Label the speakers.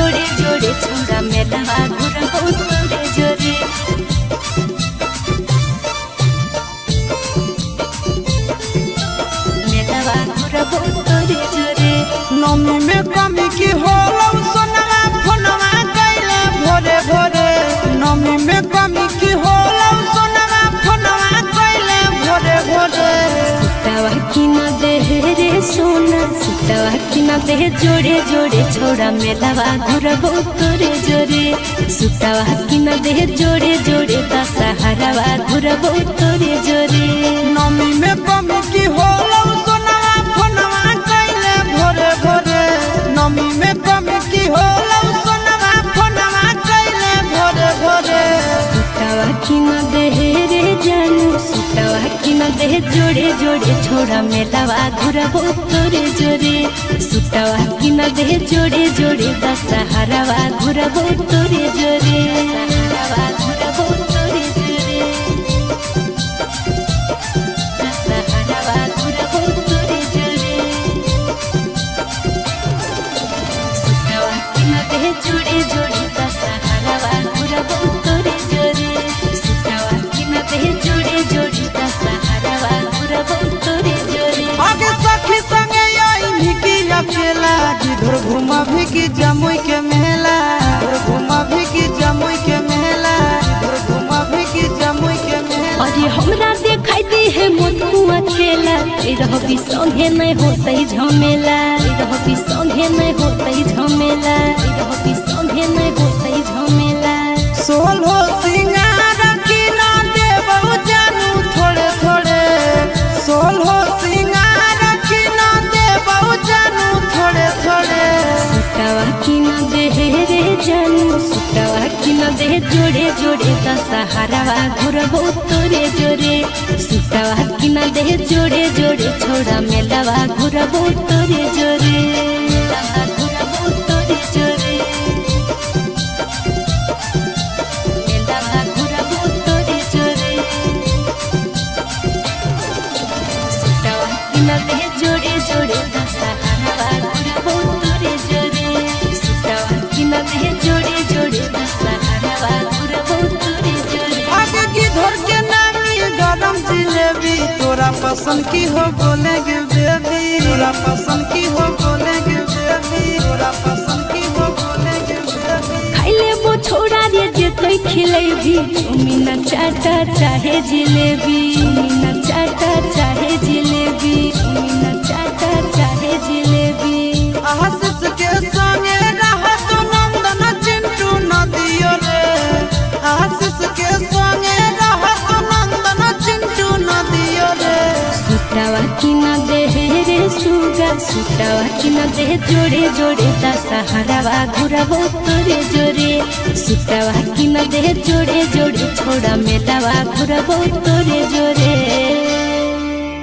Speaker 1: जोड़े जोड़े छोड़ा मेलावा घुरबो तोरे जोरे मेलावा घुरबो तोरे जोरे।
Speaker 2: नमी में कमी की होला सोनवा फोनवा कैले भोरे भोरे नमी में कमी की होला सोनवा फोनवा कैले भोरे भोरे
Speaker 1: सुतावा की न दे रे सोना सुतावा की न दे जोड़े जोड़े छोड़ा मेलावा घुरबो तोरे जोरे सुतावा की न दे जोड़े जोड़े दशहरावा घुरबो तोरे जोरे।
Speaker 2: नमी में कमी की होला सोनवा फोनवा कैले भोरे भोरे नमी में कमी की होला सोनवा फोनवा कैले भोरे भोरे
Speaker 1: सुतावा की न दे रे जानू सुतावा की न दे जोड़े जोड़े छोड़ा मेलावा घुरबो तोरे जोरे सुतावा की न दे जोड़े जोड़े दशहरावा घुरबो तोरे जोरे दशहरावा घुरबो तोरे जोरे दशहरावा घुरबो तोरे जोरे सुतावा की न दे जोड़े जोड़े दशहरावा घुरबो तोरे जोरे सुतावा की न दे जोड़े जोड़े दशहरावा घुरबो तोरे जोरे।
Speaker 2: आगे सखी संगे आई निकी अकेला जिधर घुमा भी की जमुई के मेला घुमा भी की जमुई के मेला घुमा भी की जमुई के मेला।
Speaker 1: अरे हमरा देखाई दी है मोटुआ खेला रहबी संगे नहीं होतई झमेला रहबी संगे नहीं होतई झमेला रहबी संगे नहीं होतई झमेला।
Speaker 2: सोलो सिंगार की ना देबो जानू थोड़े थोड़े सोलो सिंगार की ना देबो जानू थोड़े थोड़े
Speaker 1: सुतावा की न दे रे जानू सुतावा की न दे जोड़े जोड़े दशहरावा घुरबो तोरे जोरे सुतावा की न दे जोड़े जोड़े छोड़ा मेलावा घुरबो तोरे जोरे मेलावा घुरबो तोरे जोरे मेलावा घुरबो तोरे जोरे सुतावा की न दे जोड़े जोड़े दशहरावा घुरबो तोरे जोरे सुतावा की न दे जोड़े जोड़े दशहरावा घुरबो तोरे जोरे।
Speaker 2: आगे की धर के नामी गरम जिलेबी तोरा पसंद की हो बोलेंगे बेबी तोरा पसंद की हो बोलेंगे बेबी तोरा पसंद की हो बोलेंगे बेबी।
Speaker 1: खाइले वो छोड़ा रे जेतै खिलेबी चुमिना चाटा चाहे जिलेबी चुमिना चाटा चाहे जिलेबी चुमिना चाटा चाहे जिलेबी।
Speaker 2: आशीष के संगे रहत नंदन चिंटू नदियो रे आशीष के संगे रहत नंदन चिंटू नदियो रे
Speaker 1: सुतावा की न दे रे सुगा सुतावा की न दे जोड़े जोड़े दशहरावा घुरबो तोरे जोरे सुतावा की न दे जोड़े जोड़े छोड़ा मेलावा घुरबो तोरे जोरे।